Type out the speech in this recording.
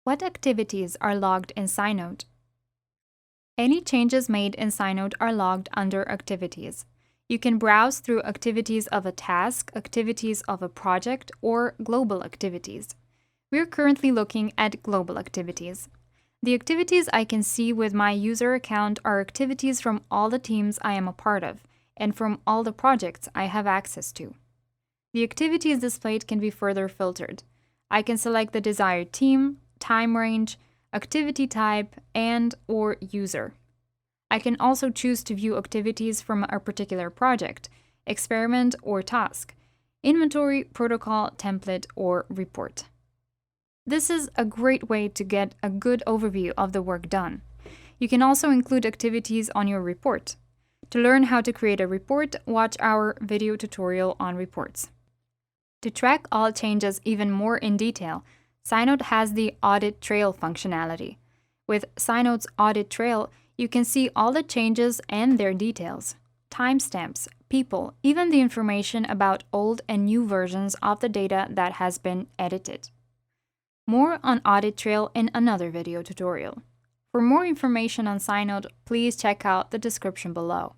What activities are logged in SciNote? Any changes made in SciNote are logged under Activities. You can browse through activities of a task, activities of a project, or global activities. We're currently looking at global activities. The activities I can see with my user account are activities from all the teams I am a part of, and from all the projects I have access to. The activities displayed can be further filtered. I can select the desired team, time range, activity type, and/or user. I can also choose to view activities from a particular project, experiment, or task, inventory, protocol, template, or report. This is a great way to get a good overview of the work done. You can also include activities on your report. To learn how to create a report, watch our video tutorial on reports. To track all changes even more in detail, SciNote has the Audit Trail functionality. With SciNote's Audit Trail, you can see all the changes and their details, timestamps, people, even the information about old and new versions of the data that has been edited. More on Audit Trail in another video tutorial. For more information on SciNote, please check out the description below.